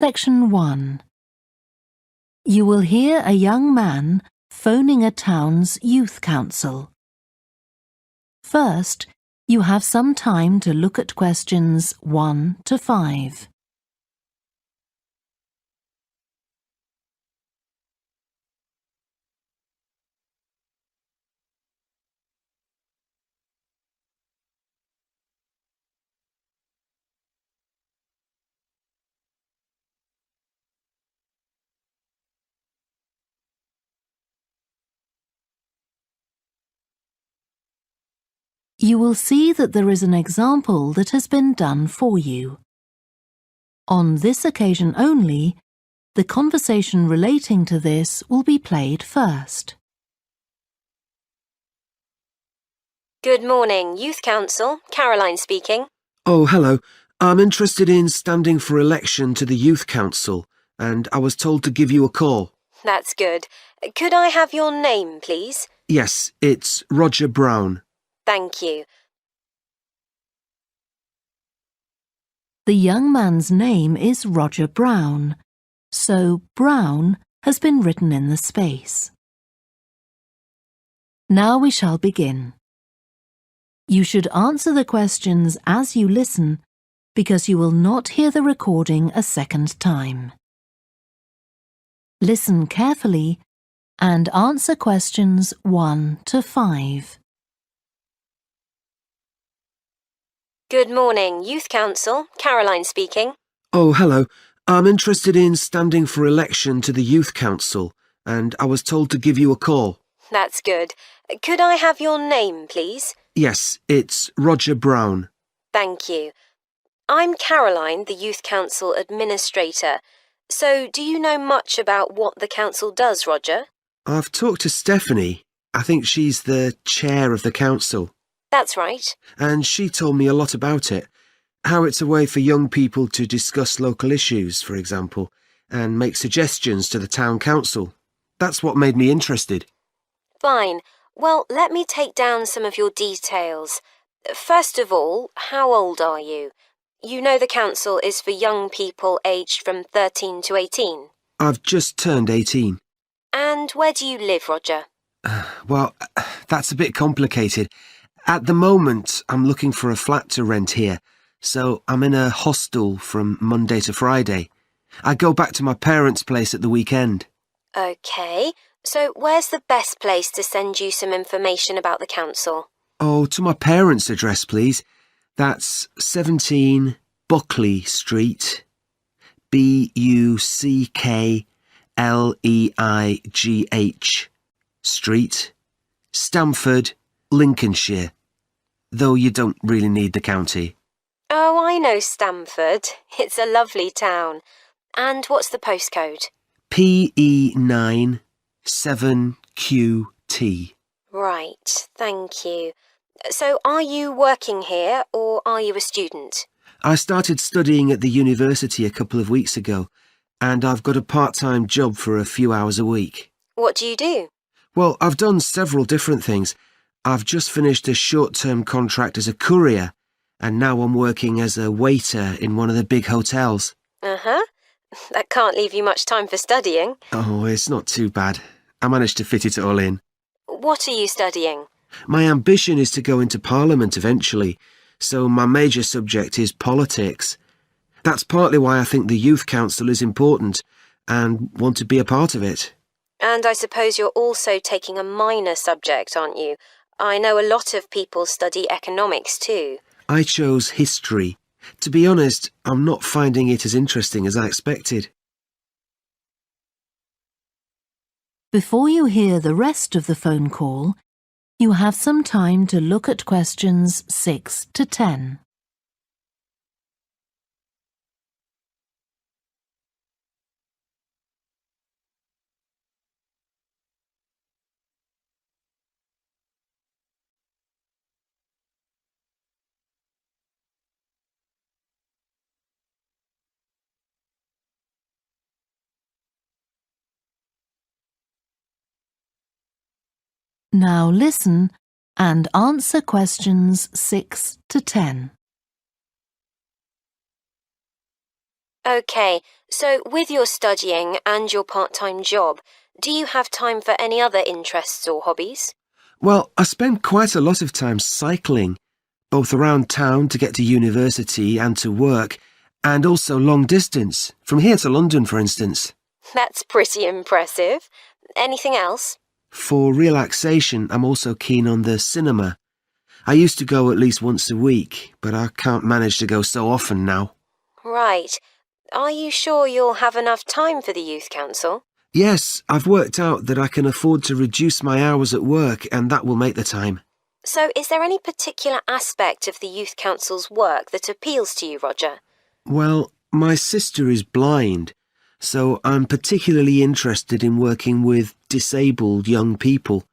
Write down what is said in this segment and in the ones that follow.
Section 1. You will hear a young man phoning a town's youth council. First, you have some time to look at questions 1 to 5. You will see that there is an example that has been done for you. On this occasion only, the conversation relating to this will be played first. Good morning, Youth Council. Caroline speaking. Oh, hello. I'm interested in standing for election to the Youth Council, and I was told to give you a call. That's good. Could I have your name, please? Yes, it's Roger Brown. Thank you. The young man's name is Roger Brown, so Brown has been written in the space. Now we shall begin. You should answer the questions as you listen, because you will not hear the recording a second time. Listen carefully and answer questions 1 to 5. Good morning, Youth Council. Caroline speaking. Oh, hello. I'm interested in standing for election to the Youth Council, and I was told to give you a call. That's good. Could I have your name, please? Yes, it's Roger Brown. Thank you. I'm Caroline, the Youth Council Administrator. So, do you know much about what the council does, Roger? I've talked to Stephanie. I think she's the chair of the council. That's right. And she told me a lot about it. How it's a way for young people to discuss local issues, for example, and make suggestions to the town council. That's what made me interested. Fine. Well, let me take down some of your details. First of all, how old are you? You know the council is for young people aged from 13 to 18. I've just turned 18. And where do you live, Roger? Well, that's a bit complicated. At the moment, I'm looking for a flat to rent here, so I'm in a hostel from Monday to Friday. I go back to my parents' place at the weekend. OK, so where's the best place to send you some information about the council? Oh, to my parents' address, please. That's 17 Buckley Street, Buckleigh Street, Stamford, Lincolnshire. Though you don't really need the county. Oh, I know Stamford. It's a lovely town. And what's the postcode? PE9 7QT. Right, thank you. So are you working here or are you a student? I started studying at the university a couple of weeks ago, and I've got a part-time job for a few hours a week. What do you do? Well, I've done several different things. I've just finished a short-term contract as a courier, and now I'm working as a waiter in one of the big hotels. Uh-huh. That can't leave you much time for studying. Oh, it's not too bad. I managed to fit it all in. What are you studying? My ambition is to go into Parliament eventually, so my major subject is politics. That's partly why I think the Youth Council is important and want to be a part of it. And I suppose you're also taking a minor subject, aren't you? I know a lot of people study economics too. I chose history. To be honest, I'm not finding it as interesting as I expected. Before you hear the rest of the phone call, you have some time to look at questions 6 to 10. Now listen and answer questions 6 to 10. OK, so with your studying and your part-time job, do you have time for any other interests or hobbies? Well, I spend quite a lot of time cycling, both around town to get to university and to work, and also long distance, from here to London, for instance. That's pretty impressive. Anything else? For relaxation, I'm also keen on the cinema. I used to go at least once a week, but I can't manage to go so often now. Right. Are you sure you'll have enough time for the Youth Council? Yes, I've worked out that I can afford to reduce my hours at work, and that will make the time. So is there any particular aspect of the Youth Council's work that appeals to you, Roger? Well, my sister is blind, so I'm particularly interested in working with disabled young people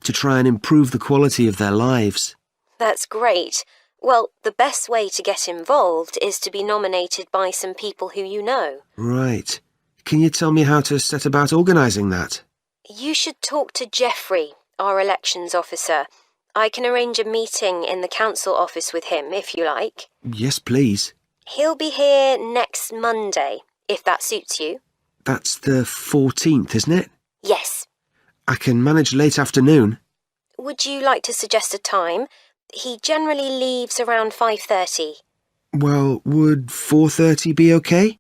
to try and improve the quality of their lives. That's great. Well, the best way to get involved is to be nominated by some people who you know. Right. Can you tell me how to set about organising that? You should talk to Jeffrey, our elections officer. I can arrange a meeting in the council office with him, if you like. Yes, please. He'll be here next Monday, if that suits you. That's the 14th, isn't it? Yes. I can manage late afternoon. Would you like to suggest a time? He generally leaves around 5:30. Well, would 4:30 be okay?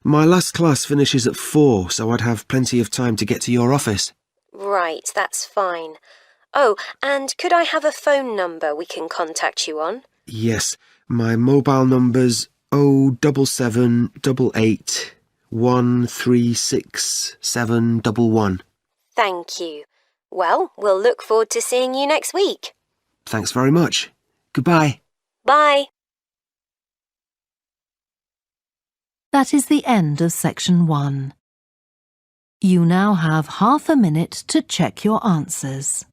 My last class finishes at 4, so I'd have plenty of time to get to your office. Right, that's fine. Oh, and could I have a phone number we can contact you on? Yes, my mobile number's 07788 136 711. Thank you. Well, we'll look forward to seeing you next week. Thanks very much. Goodbye. Bye. That is the end of section 1. You now have half a minute to check your answers.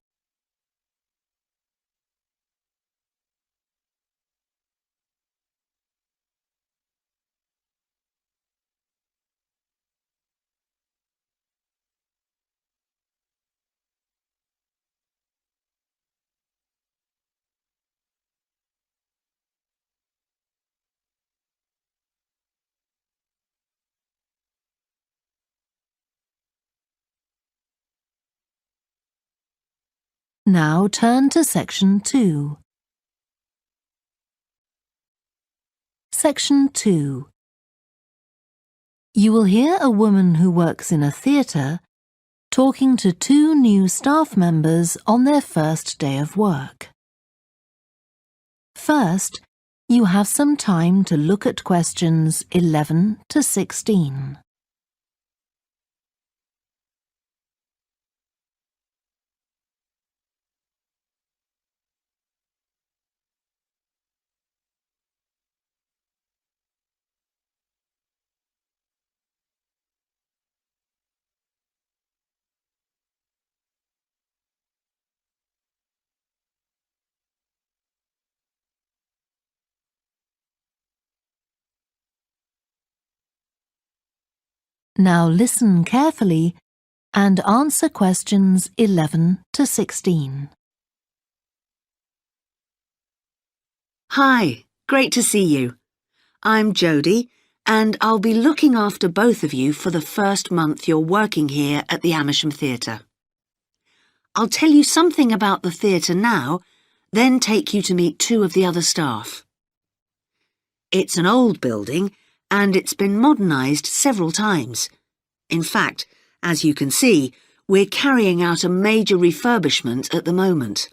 Now turn to section 2. Section 2. You will hear a woman who works in a theatre talking to 2 new staff members on their first day of work. First, you have some time to look at questions 11 to 16. Now listen carefully and answer questions 11 to 16. Hi, great to see you. I'm Jodie, and I'll be looking after both of you for the first month you're working here at the Amersham Theatre. I'll tell you something about the theatre now, then take you to meet 2 of the other staff. It's an old building, and it's been modernised several times. In fact, as you can see, we're carrying out a major refurbishment at the moment.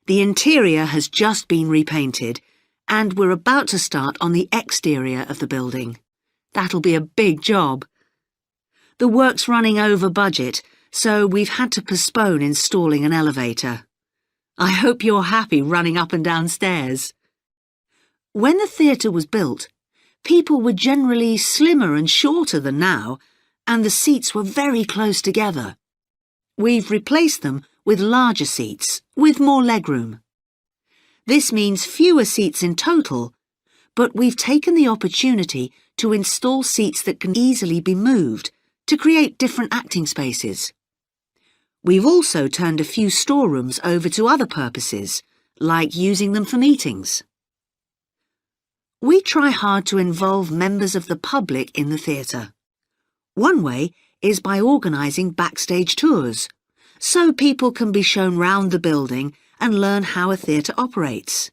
The interior has just been repainted, and we're about to start on the exterior of the building. That'll be a big job. The work's running over budget, so we've had to postpone installing an elevator. I hope you're happy running up and down stairs. When the theatre was built, people were generally slimmer and shorter than now, and the seats were very close together. We've replaced them with larger seats, with more legroom. This means fewer seats in total, but we've taken the opportunity to install seats that can easily be moved to create different acting spaces. We've also turned a few storerooms over to other purposes, like using them for meetings. We try hard to involve members of the public in the theatre. One way is by organising backstage tours, so people can be shown round the building and learn how a theatre operates.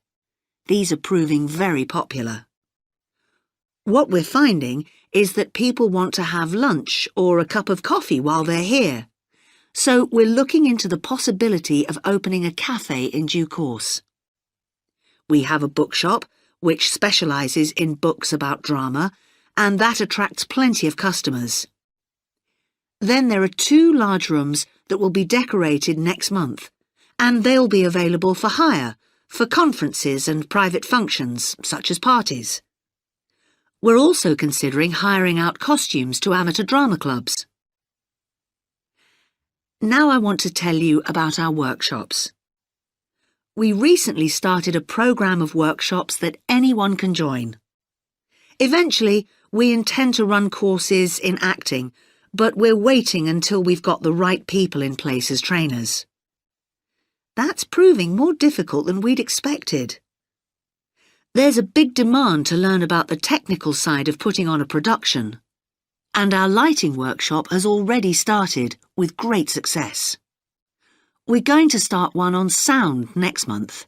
These are proving very popular. What we're finding is that people want to have lunch or a cup of coffee while they're here, so we're looking into the possibility of opening a cafe in due course. We have a bookshop which specialises in books about drama, and that attracts plenty of customers. Then there are 2 large rooms that will be decorated next month, and they'll be available for hire, for conferences and private functions, such as parties. We're also considering hiring out costumes to amateur drama clubs. Now I want to tell you about our workshops. We recently started a programme of workshops that anyone can join. Eventually, we intend to run courses in acting, but we're waiting until we've got the right people in place as trainers. That's proving more difficult than we'd expected. There's a big demand to learn about the technical side of putting on a production, and our lighting workshop has already started with great success. We're going to start one on sound next month.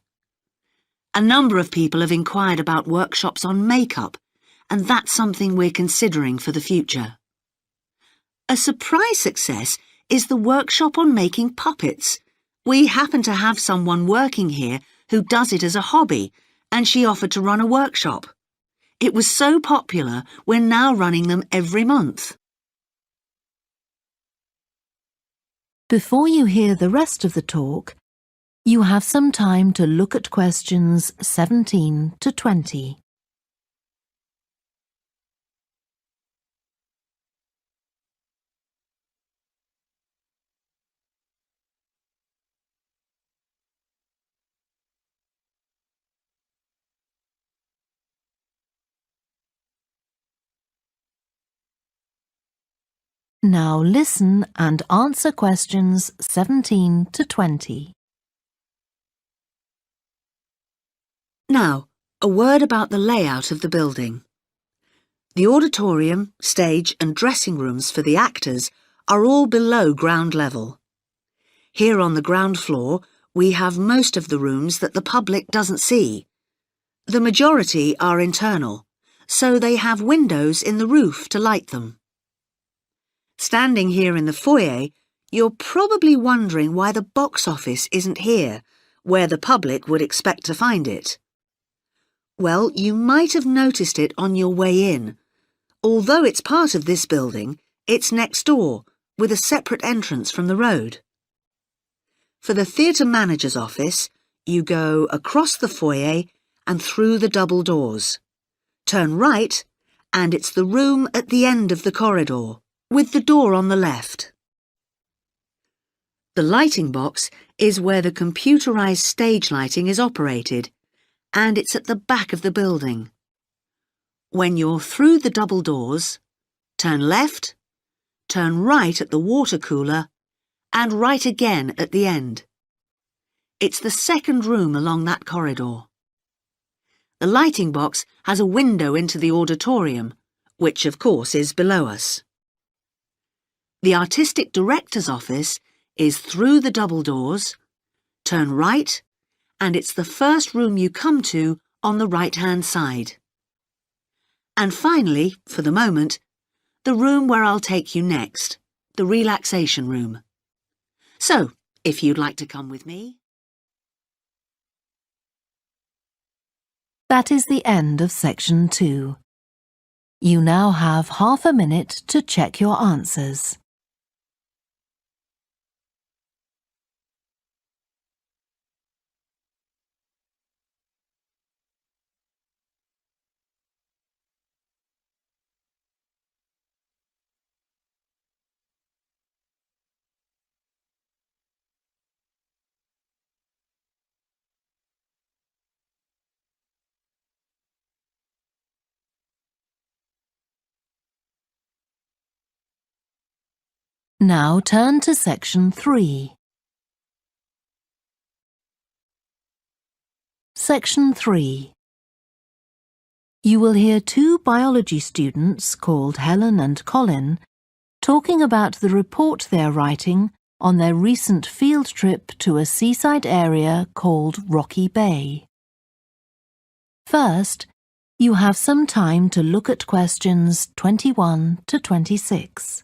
A number of people have inquired about workshops on makeup, and that's something we're considering for the future. A surprise success is the workshop on making puppets. We happen to have someone working here who does it as a hobby, and she offered to run a workshop. It was so popular, we're now running them every month. Before you hear the rest of the talk, you have some time to look at questions 17 to 20. Now listen and answer questions 17 to 20. Now, a word about the layout of the building. The auditorium, stage and dressing rooms for the actors are all below ground level. Here on the ground floor, we have most of the rooms that the public doesn't see. The majority are internal, so they have windows in the roof to light them. Standing here in the foyer, you're probably wondering why the box office isn't here, where the public would expect to find it. Well, you might have noticed it on your way in. Although it's part of this building, it's next door, with a separate entrance from the road. For the theatre manager's office, you go across the foyer and through the double doors. Turn right, and it's the room at the end of the corridor, with the door on the left. The lighting box is where the computerized stage lighting is operated, and it's at the back of the building. When you're through the double doors, turn left, turn right at the water cooler, and right again at the end. It's the second room along that corridor. The lighting box has a window into the auditorium, which of course is below us. The artistic director's office is through the double doors, turn right, and it's the first room you come to on the right-hand side. And finally, for the moment, the room where I'll take you next, the relaxation room. So, if you'd like to come with me. That is the end of section 2. You now have half a minute to check your answers. Now turn to section 3. Section 3. You will hear two biology students called Helen and Colin talking about the report they are writing on their recent field trip to a seaside area called Rocky Bay. First, you have some time to look at questions 21 to 26.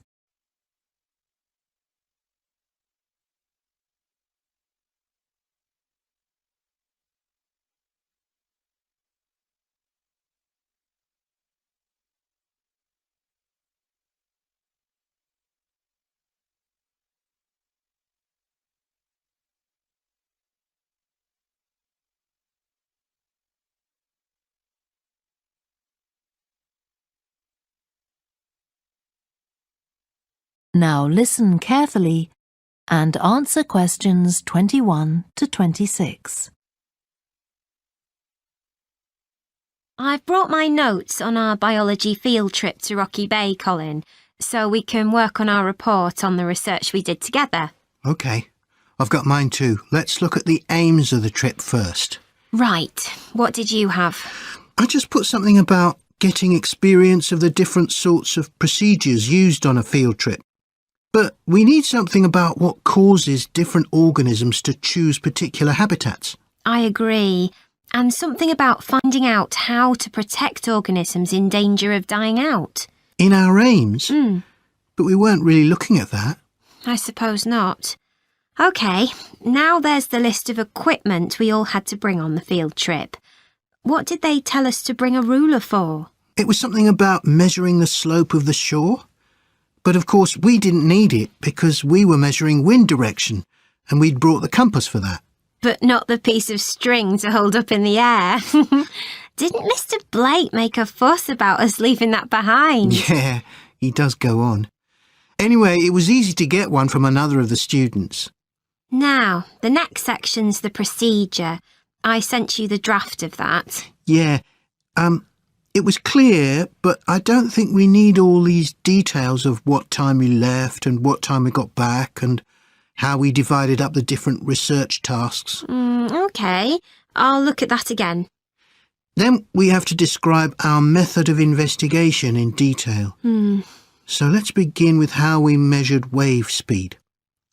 Now listen carefully and answer questions 21 to 26. I've brought my notes on our biology field trip to Rocky Bay, Colin, so we can work on our report on the research we did together. OK. I've got mine too. Let's look at the aims of the trip first. Right. What did you have? I just put something about getting experience of the different sorts of procedures used on a field trip. But we need something about what causes different organisms to choose particular habitats. I agree. And something about finding out how to protect organisms in danger of dying out. In our aims? But we weren't really looking at that. I suppose not. OK, now there's the list of equipment we all had to bring on the field trip. What did they tell us to bring a ruler for? It was something about measuring the slope of the shore. But of course we didn't need it because we were measuring wind direction and we'd brought the compass for that. But not the piece of string to hold up in the air. Didn't Mr. Blake make a fuss about us leaving that behind? Yeah, he does go on. Anyway, it was easy to get one from another of the students. Now, the next section's the procedure. I sent you the draft of that. Yeah, it was clear, but I don't think we need all these details of what time we left and what time we got back and how we divided up the different research tasks. OK, I'll look at that again. Then we have to describe our method of investigation in detail. So let's begin with how we measured wave speed.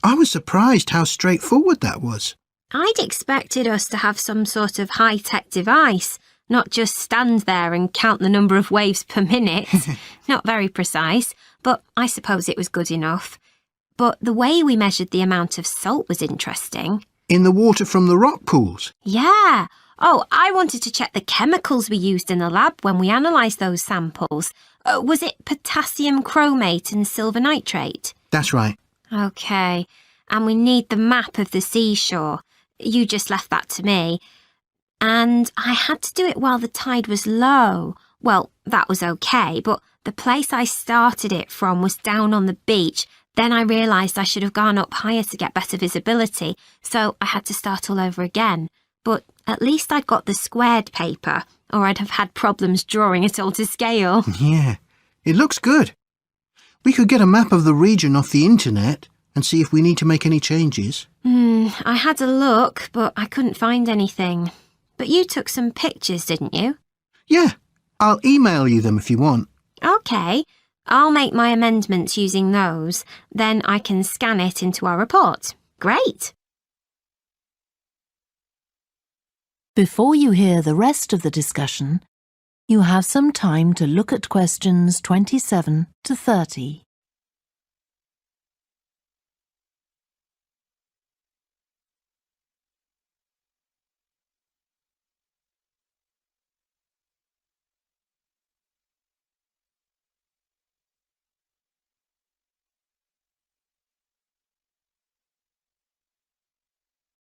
I was surprised how straightforward that was. I'd expected us to have some sort of high-tech device, not just stand there and count the number of waves per minute. Not very precise, but I suppose it was good enough. But the way we measured the amount of salt was interesting. In the water from the rock pools? Yeah. Oh, I wanted to check the chemicals we used in the lab when we analysed those samples. Was it potassium chromate and silver nitrate? That's right. OK. And we need the map of the seashore. You just left that to me. And I had to do it while the tide was low. Well, that was OK, but the place I started it from was down on the beach. Then I realised I should have gone up higher to get better visibility, so I had to start all over again. But at least I'd got the squared paper, or I'd have had problems drawing it all to scale. Yeah, it looks good. We could get a map of the region off the internet and see if we need to make any changes. I had a look, but I couldn't find anything. But you took some pictures, didn't you? Yeah, I'll email you them if you want. OK. I'll make my amendments using those. Then I can scan it into our report. Great. Before you hear the rest of the discussion, you have some time to look at questions 27 to 30.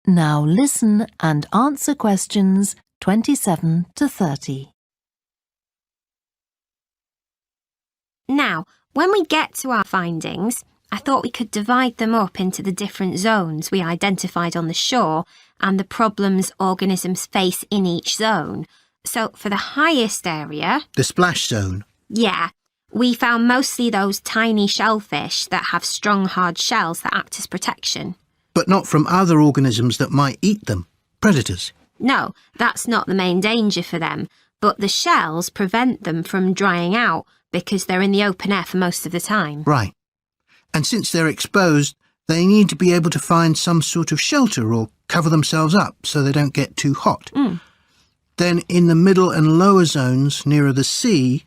Now listen and answer questions 27 to 30. Now, when we get to our findings, I thought we could divide them up into the different zones we identified on the shore and the problems organisms face in each zone. So for the highest area... The splash zone? Yeah. We found mostly those tiny shellfish that have strong hard shells that act as protection. But not from other organisms that might eat them, predators. No, that's not the main danger for them. but the shells prevent them from drying out because they're in the open air for most of the time. Right. And since they're exposed, they need to be able to find some sort of shelter or cover themselves up so they don't get too hot. Then in the middle and lower zones nearer the sea,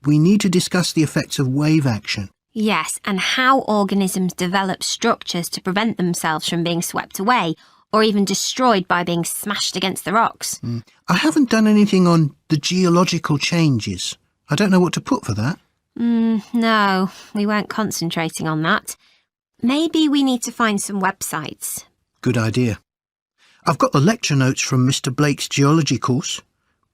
we need to discuss the effects of wave action. Yes, and how organisms develop structures to prevent themselves from being swept away or even destroyed by being smashed against the rocks. I haven't done anything on the geological changes. I don't know what to put for that. No, we weren't concentrating on that. Maybe we need to find some websites. Good idea. I've got the lecture notes from Mr. Blake's geology course,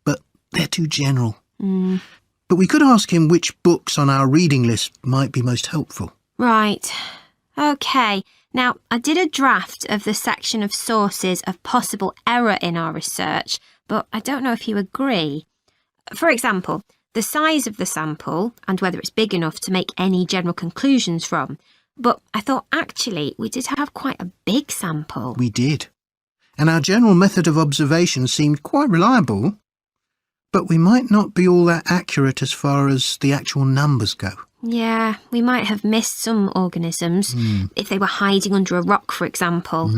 but they're too general. But we could ask him which books on our reading list might be most helpful. Right. OK. Now, I did a draft of the section of sources of possible error in our research, but I don't know if you agree. For example, the size of the sample and whether it's big enough to make any general conclusions from. But I thought actually we did have quite a big sample. We did. And our general method of observation seemed quite reliable. But we might not be all that accurate as far as the actual numbers go. Yeah, we might have missed some organisms, if they were hiding under a rock, for example.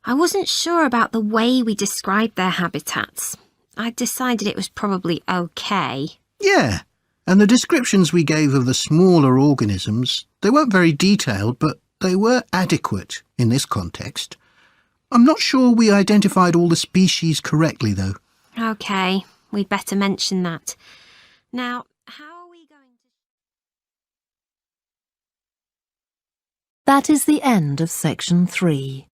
I wasn't sure about the way we described their habitats. I decided it was probably OK. Yeah, and the descriptions we gave of the smaller organisms, they weren't very detailed, but they were adequate in this context. I'm not sure we identified all the species correctly, though. OK, we'd better mention that. Now, how are we going to... That is the end of section 3.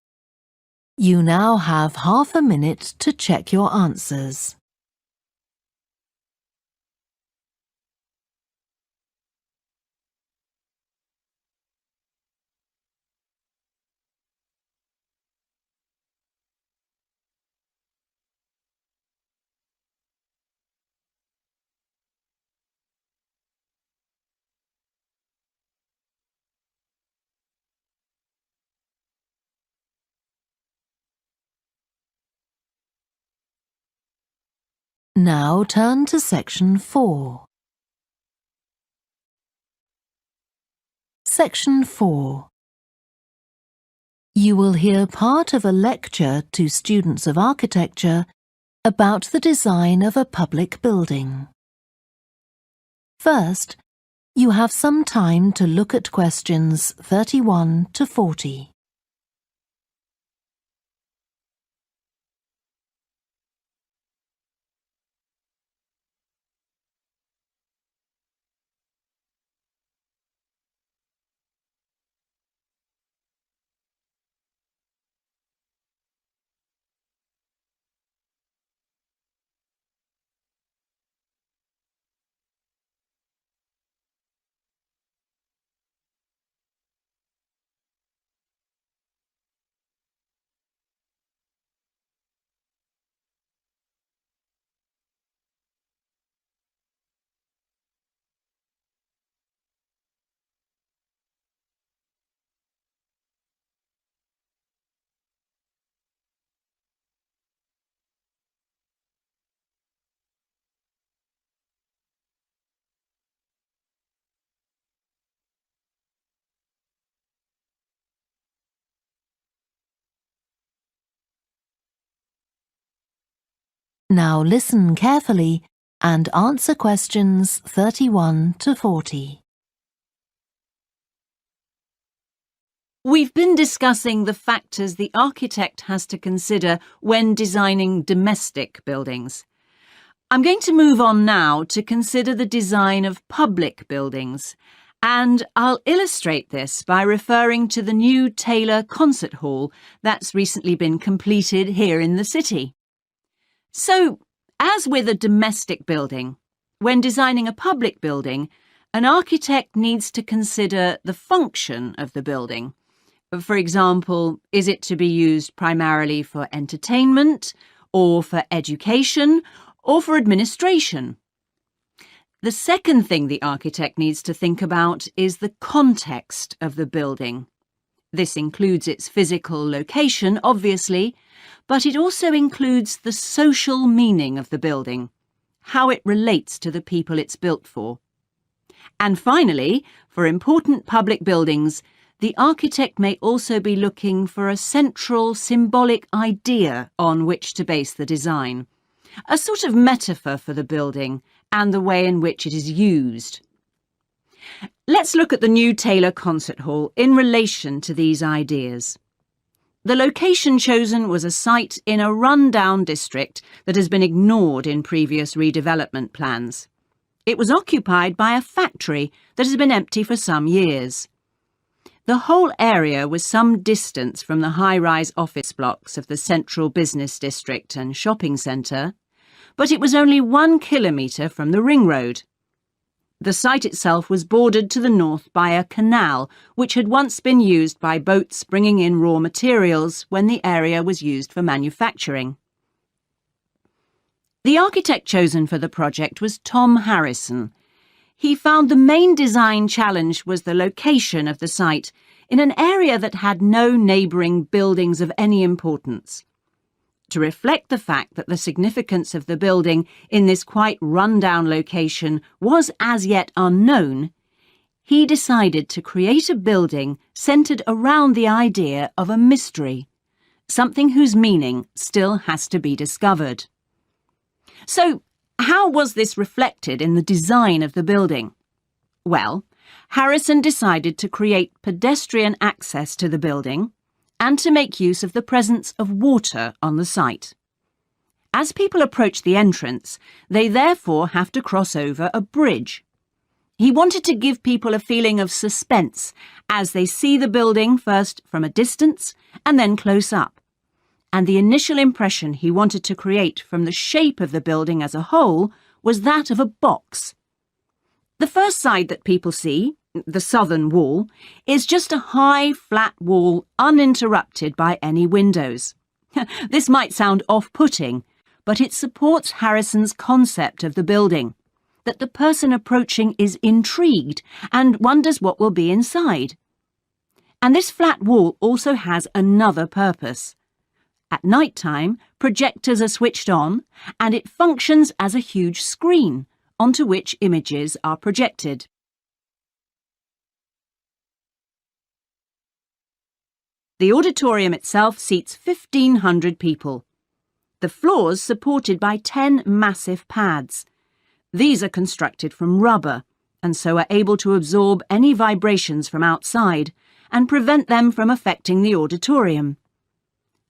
You now have half a minute to check your answers. Now turn to section 4. Section 4. You will hear part of a lecture to students of architecture about the design of a public building. First, you have some time to look at questions 31 to 40. Now listen carefully and answer questions 31 to 40. We've been discussing the factors the architect has to consider when designing domestic buildings. I'm going to move on now to consider the design of public buildings, and I'll illustrate this by referring to the new Taylor Concert Hall that's recently been completed here in the city. So, as with a domestic building, when designing a public building, an architect needs to consider the function of the building. For example, is it to be used primarily for entertainment, or for education, or for administration? The second thing the architect needs to think about is the context of the building. This includes its physical location, obviously, but it also includes the social meaning of the building. how it relates to the people it's built for. And finally, for important public buildings, the architect may also be looking for a central symbolic idea on which to base the design, a sort of metaphor for the building and the way in which it is used. Let's look at the new Taylor Concert Hall in relation to these ideas. The location chosen was a site in a run-down district that has been ignored in previous redevelopment plans. It was occupied by a factory that has been empty for some years. The whole area was some distance from the high-rise office blocks of the central business district and shopping centre, but it was only 1 kilometre from the ring road. The site itself was bordered to the north by a canal which had once been used by boats bringing in raw materials when the area was used for manufacturing. The architect chosen for the project was Tom Harrison. He found the main design challenge was the location of the site in an area that had no neighbouring buildings of any importance. To reflect the fact that the significance of the building in this quite run-down location was as yet unknown, he decided to create a building centred around the idea of a mystery, something whose meaning still has to be discovered. So, how was this reflected in the design of the building? Well, Harrison decided to create pedestrian access to the building and to make use of the presence of water on the site. As people approach the entrance, they therefore have to cross over a bridge. He wanted to give people a feeling of suspense as they see the building first from a distance and then close up. And the initial impression he wanted to create from the shape of the building as a whole was that of a box. The first side that people see, the southern wall, is just a high, flat wall uninterrupted by any windows. This might sound off-putting, but it supports Harrison's concept of the building, that the person approaching is intrigued and wonders what will be inside. And this flat wall also has another purpose. At night time, projectors are switched on, and it functions as a huge screen onto which images are projected. The auditorium itself seats 1,500 people. The floors supported by 10 massive pads. These are constructed from rubber and so are able to absorb any vibrations from outside and prevent them from affecting the auditorium.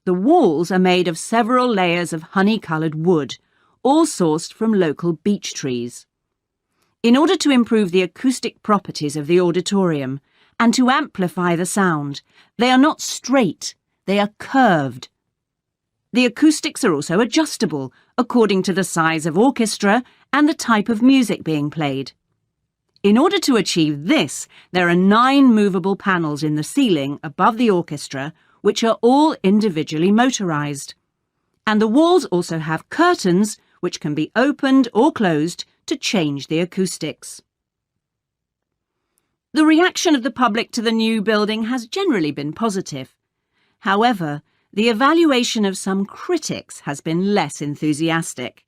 The walls are made of several layers of honey-coloured wood, all sourced from local beech trees. In order to improve the acoustic properties of the auditorium and to amplify the sound, they are not straight, they are curved. The acoustics are also adjustable according to the size of orchestra and the type of music being played. In order to achieve this, there are 9 movable panels in the ceiling above the orchestra, which are all individually motorised. And the walls also have curtains, which can be opened or closed to change the acoustics. The reaction of the public to the new building has generally been positive. However, the evaluation of some critics has been less enthusiastic.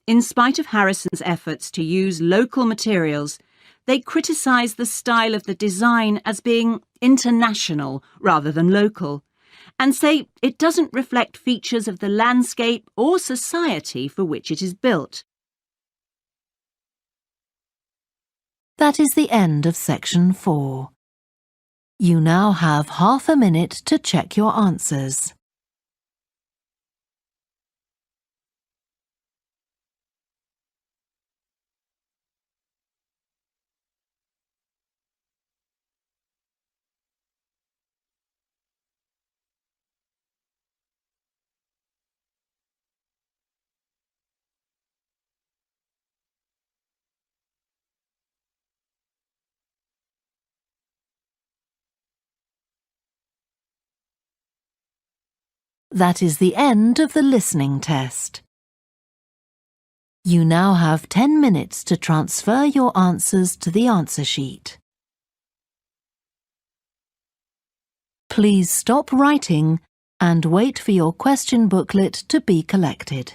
In spite of Harrison's efforts to use local materials, they criticise the style of the design as being international rather than local, and say it doesn't reflect features of the landscape or society for which it is built. That is the end of section 4. You now have half a minute to check your answers. That is the end of the listening test. You now have 10 minutes to transfer your answers to the answer sheet. Please stop writing and wait for your question booklet to be collected.